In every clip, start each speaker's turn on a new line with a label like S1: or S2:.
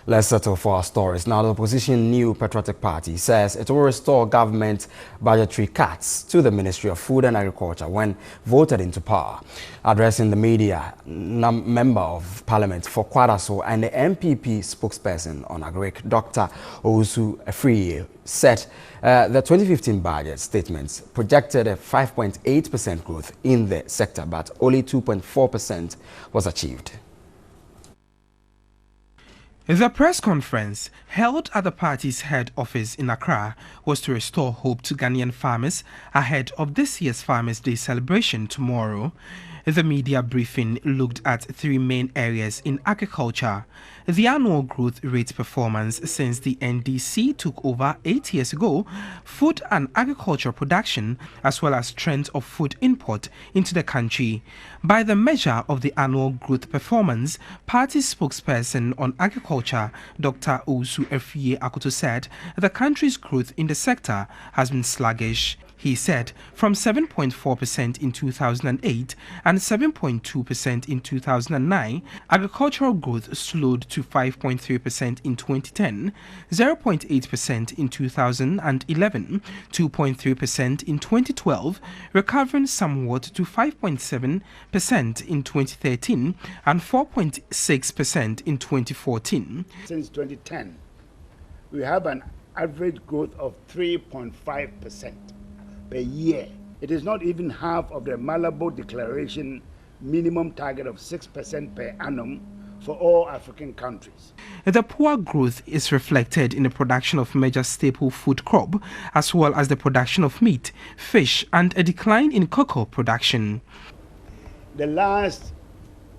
S1: Let's settle for our stories. Now, the opposition New Patriotic Party says it will restore government budgetary cuts to the Ministry of Food and Agriculture when voted into power. Addressing the media, Member of Parliament for Kwadaso and the MPP spokesperson on Agric, Dr. Asiedu-Dartey, said the 2015 budget statements projected a 5.8% growth in the sector, but only 2.4% was achieved.
S2: The press conference held at the party's head office in Accra was to restore hope to Ghanaian farmers ahead of this year's Farmers' Day celebration tomorrow. The media briefing looked at three main areas in agriculture: the annual growth rate performance since the NDC took over 8 years ago, food and agriculture production, as well as trends of food import into the country. By the measure of the annual growth party spokesperson on agriculture, Dr. Asiedu-Dartey, said the country's growth in the sector has been sluggish. He said from 7.4% in 2008 and 7.2% in 2009, agricultural growth slowed to 5.3% in 2010, 0.8% in 2011, 2.3% in 2012, recovering somewhat to 5.7% in 2013 and 4.6% in 2014.
S3: Since 2010, we have an average growth of 3.5%. per year. It is not even half of the Malabo Declaration minimum target of 6% per annum for all African countries.
S2: The poor growth is reflected in the production of major staple food crop, as well as the production of meat, fish, and a decline in cocoa production.
S3: The last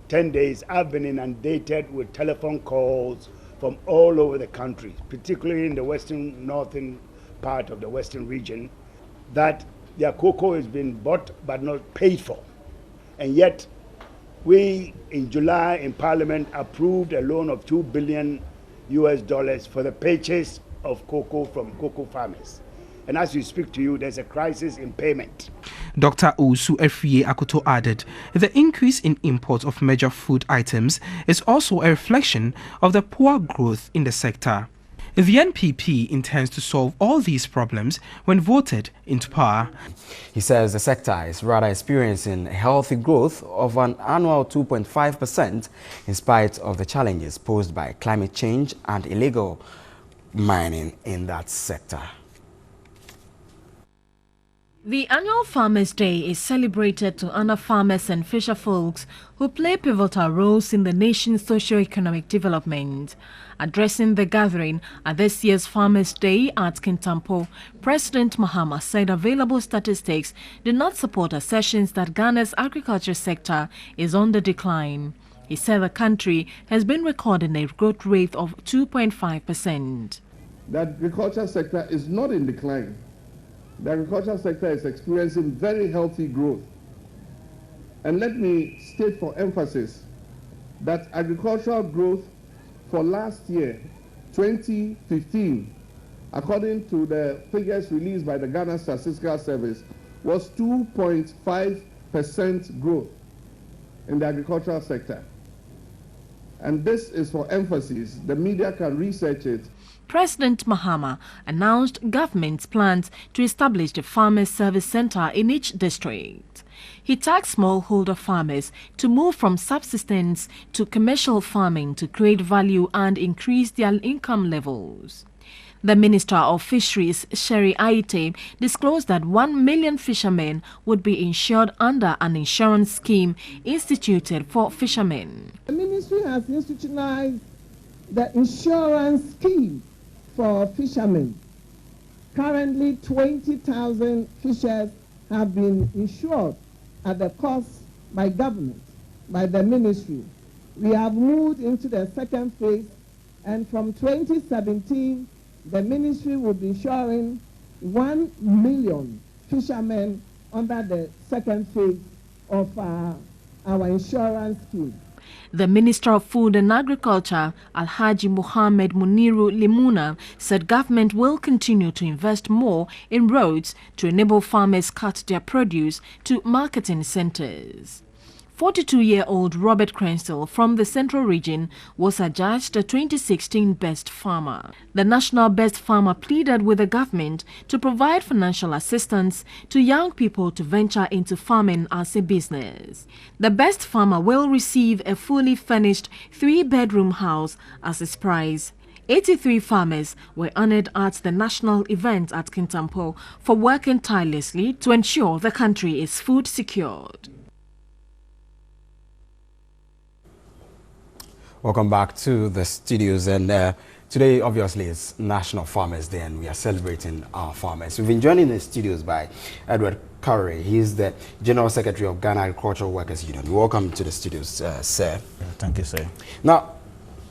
S3: 10 days, I've been inundated with telephone calls from all over the country, particularly in the northern part of the western region, that their cocoa has been bought but not paid for. And yet, we in July in Parliament approved a loan of $2 billion for the purchase of cocoa from cocoa farmers. And as we speak to you, there's a crisis in payment.
S2: Dr. Asiedu-Dartey added the increase in imports of major food items is also a reflection of the poor growth in the sector. The NPP intends to solve all these problems when voted into power.
S1: He says the sector is rather experiencing a healthy growth of an annual 2.5% in spite of the challenges posed by climate change and illegal mining in that sector.
S4: The annual Farmers' Day is celebrated to honor farmers and fisher folks who play pivotal roles in the nation's socio-economic development. Addressing the gathering at this year's Farmers' Day at Kintampo, President Mahama said available statistics do not support assertions that Ghana's agriculture sector is on the decline. He said the country has been recording a growth rate of 2.5%.
S5: The agriculture sector is not in decline. The agriculture sector is experiencing very healthy growth. And let me state for emphasis that agricultural growth for last year, 2015, according to the figures released by the Ghana Statistical Service, was 2.5% growth in the agricultural sector. And this is for emphasis. The media can research it.
S4: President Mahama announced government's plans to establish the Farmers Service Center in each district. He tasked smallholder farmers to move from subsistence to commercial farming to create value and increase their income levels. The Minister of Fisheries, Sherry Aite, disclosed that 1 million fishermen would be insured under an insurance scheme instituted for fishermen.
S6: The ministry has institutionalized the insurance scheme for fishermen. Currently, 20,000 fishers have been insured at the cost by government, by the ministry. We have moved into the second phase, and from 2017, the ministry will be insuring 1 million fishermen under the second phase of our insurance scheme.
S4: The Minister of Food and Agriculture, Alhaji Mohammed Muniru Limuna, said government will continue to invest more in roads to enable farmers cut their produce to marketing centers. 42-year-old Robert Crenshaw from the Central Region was adjudged the 2016 Best Farmer. The National Best Farmer pleaded with the government to provide financial assistance to young people to venture into farming as a business. The Best Farmer will receive a fully furnished 3-bedroom house as his prize. 83 farmers were honored at the national event at Kintampo for working tirelessly to ensure the country is food secured.
S1: Welcome back to the studios, and today obviously is National Farmers Day and we are celebrating our farmers. We've been joined in the studios by Edward Curry. He's the General Secretary of Ghana Agricultural Workers Union. Welcome to the studios, sir.
S7: Thank you, sir.
S1: Now,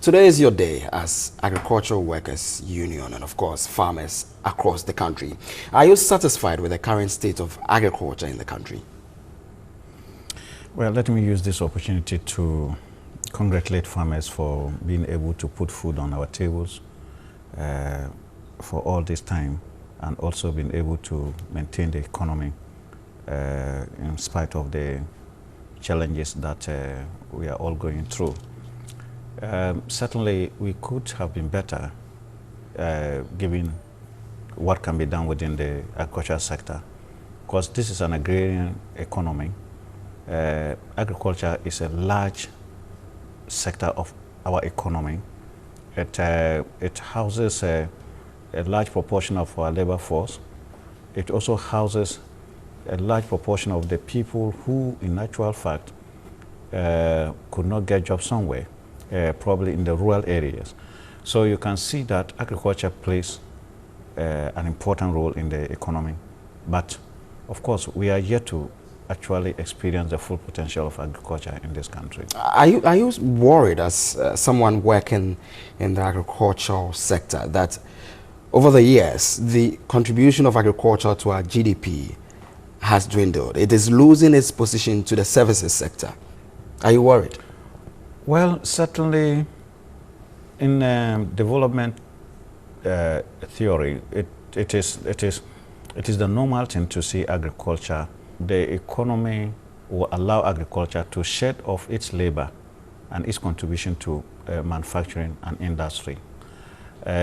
S1: today is your day as Agricultural Workers Union and of course farmers across the country. Are you satisfied with the current state of agriculture in the country?
S7: Well, let me use this opportunity to congratulate farmers for being able to put food on our tables for all this time, and also being able to maintain the economy in spite of the challenges that we are all going through. Certainly we could have been better given what can be done within the agricultural sector, because this is an agrarian economy. Agriculture is a large sector of our economy. It houses a large proportion of our labor force. It also houses a large proportion of the people who, in actual fact, could not get jobs somewhere, probably in the rural areas. So you can see that agriculture plays an important role in the economy. But, of course, we are yet to actually experience the full potential of agriculture in this country.
S1: Are you worried as someone working in the agricultural sector that over the years the contribution of agriculture to our GDP has dwindled? It is losing its position to the services sector. Are you worried?
S7: Well, certainly in development theory, it is the normal thing to see agriculture. The economy will allow agriculture to shed off its labor and its contribution to manufacturing and industry.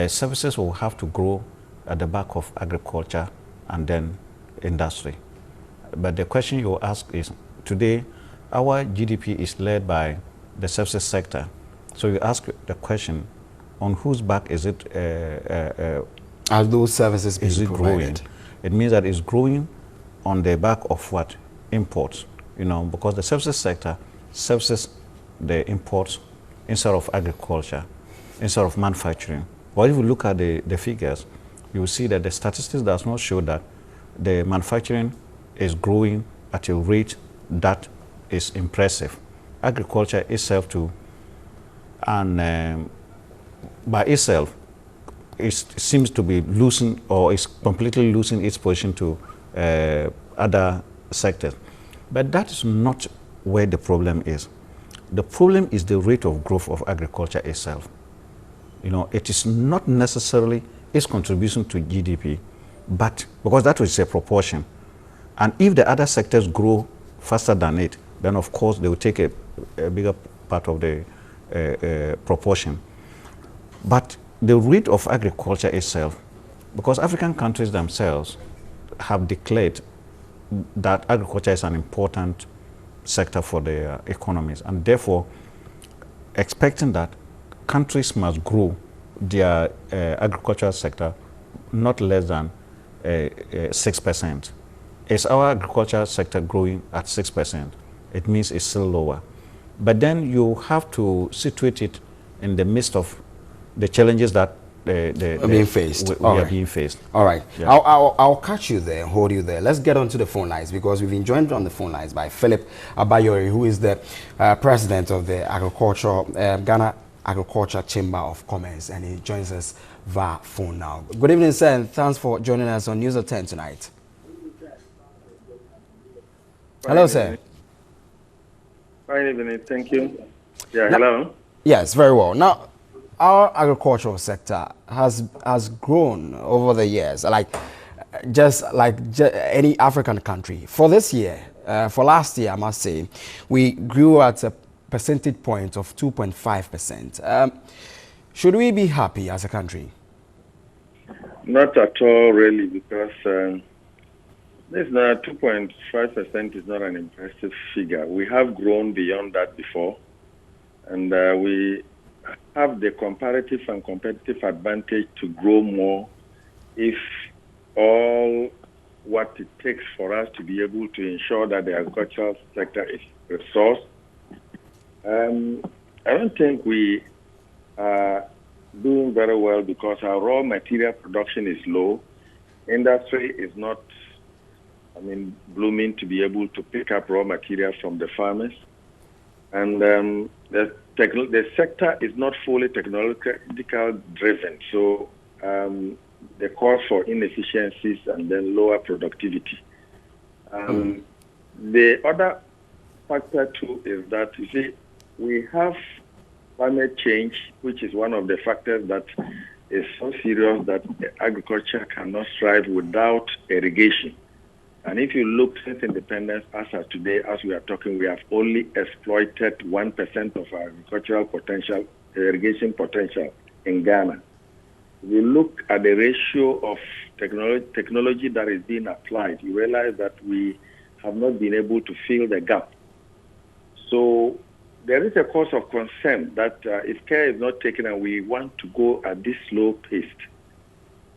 S7: Services will have to grow at the back of agriculture and then industry. But the question you ask is, today our GDP is led by the services sector. So you ask the question, on whose back is it
S1: are those services being
S7: growing? It means that it's growing on the back of what? Imports. You know, because the services sector services the imports instead of agriculture, instead of manufacturing. Well, if you look at the figures, you will see that the statistics does not show that the manufacturing is growing at a rate that is impressive. Agriculture itself too, and by itself, it seems to be losing, or is completely losing its position to other sectors. But that is not where the problem is. The problem is the rate of growth of agriculture itself. You know, it is not necessarily its contribution to GDP, but because that is a proportion. And if the other sectors grow faster than it, then of course they will take a bigger part of the proportion. But the rate of agriculture itself, because African countries themselves have declared that agriculture is an important sector for their economies, and therefore expecting that countries must grow their agricultural sector not less than 6%. Is our agricultural sector growing at 6%? It means it's still lower. But then you have to situate it in the midst of the challenges that we are being faced.
S1: All right.
S7: Yeah.
S1: I'll catch you there and hold you there. Let's get onto the phone lines, because we've been joined on the phone lines by Philip Abayori, who is the president of the Ghana Agriculture Chamber of Commerce, and he joins us via phone now. Good evening, sir, and thanks for joining us on News of 10 tonight. Hello, sir.
S8: Fine evening, thank you. Yeah, hello.
S1: Yes, very well. Now, our agricultural sector has grown over the years, just like any African country. For this year, For last year, I must say, we grew at a percentage point of 2.5%. Should we be happy as a country?
S8: Not at all, really, because this 2.5% is not an impressive figure. We have grown beyond that before, and we have the comparative and competitive advantage to grow more if all what it takes for us to be able to ensure that the agricultural sector is resourced. I don't think we are doing very well because our raw material production is low. Industry is not, blooming to be able to pick up raw material from the farmers. And the sector is not fully technological driven. So the cause for inefficiencies and then lower productivity. The other factor too is that, you see, we have climate change, which is one of the factors that is so serious that agriculture cannot thrive without irrigation. And if you look since independence, as of today, as we are talking, we have only exploited 1% of our agricultural potential, irrigation potential in Ghana. If you look at the ratio of technology that is being applied, you realize that we have not been able to fill the gap. So there is a cause of concern that if care is not taken and we want to go at this slow pace,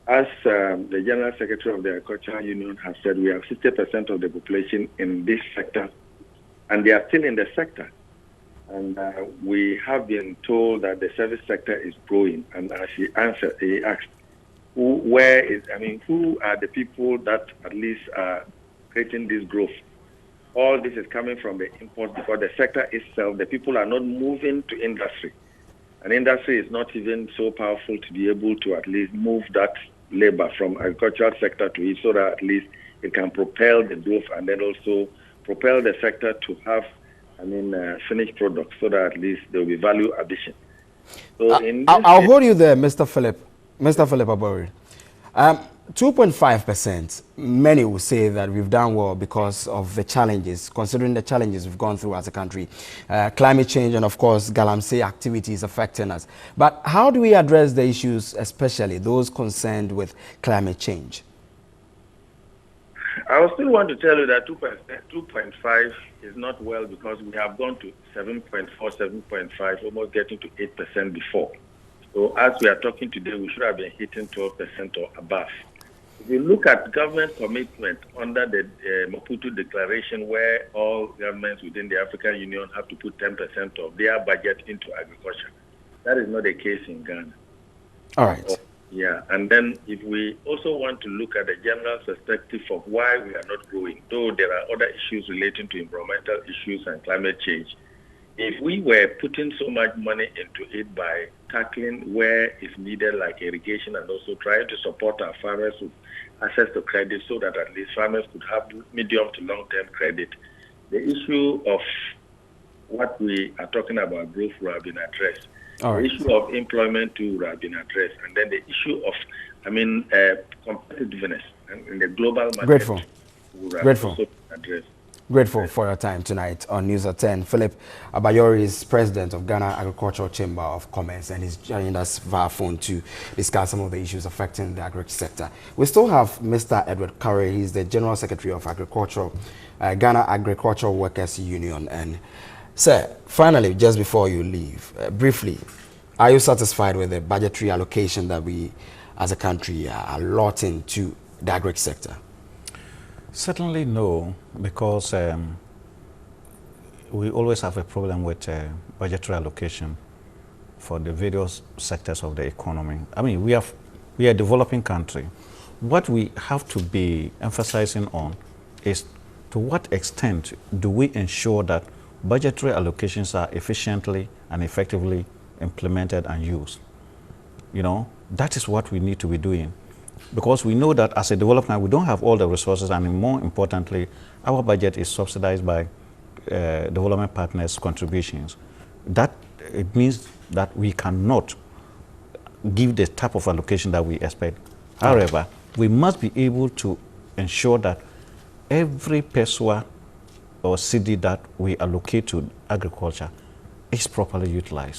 S8: as the General Secretary of the Agricultural Union has said, we have 60% of the population in this sector, and they are still in the sector. And we have been told that the service sector is growing. And as he asked, who are the people that at least are creating this growth? All this is coming from the import because the sector itself, the people are not moving to industry. And industry is not even so powerful to be able to at least move that labor from agricultural sector to it so that at least it can propel the growth and then also propel the sector to have finished products so that at least there will be value addition. So
S1: I'll hold you there, Mr. Philip Abori. 2.5%, many will say that we've done well because of the challenges, considering the challenges we've gone through as a country. Climate change and, of course, galamsey activities affecting us. But how do we address the issues, especially those concerned with climate change?
S8: I still want to tell you that 2.5 is not well because we have gone to 7.4, 7.5, almost getting to 8% before. So as we are talking today, we should have been hitting 12% or above. If you look at government commitment under the Maputo Declaration, where all governments within the African Union have to put 10% of their budget into agriculture, that is not the case in Ghana.
S1: All right.
S8: Yeah, and then if we also want to look at the general perspective of why we are not growing, though there are other issues relating to environmental issues and climate change, if we were putting so much money into it by tackling where it's needed, like irrigation, and also trying to support our farmers with access to credit so that at least farmers could have medium to long-term credit, the issue of what we are talking about growth will have been addressed. The issue of employment too will have been addressed, and then the issue of, competitiveness in the global market will have also been addressed.
S1: Grateful for your time tonight on News at 10. Philip Abori is president of Ghana Agricultural Chamber of Commerce, and he's joining us via phone to discuss some of the issues affecting the agri sector. We still have Mr. Edward Curry. He's the General Secretary of Ghana Agricultural Workers Union. And sir, finally, just before you leave, briefly, are you satisfied with the budgetary allocation that we as a country are allotting to the agri sector?
S7: Certainly no, because we always have a problem with budgetary allocation for the various sectors of the economy. We are a developing country. What we have to be emphasizing on is to what extent do we ensure that budgetary allocations are efficiently and effectively implemented and used. That is what we need to be doing. Because we know that as a development, we don't have all the resources, and more importantly, our budget is subsidized by development partners' contributions. That it means that we cannot give the type of allocation that we expect. However, we must be able to ensure that every peso or CD that we allocate to agriculture is properly utilized.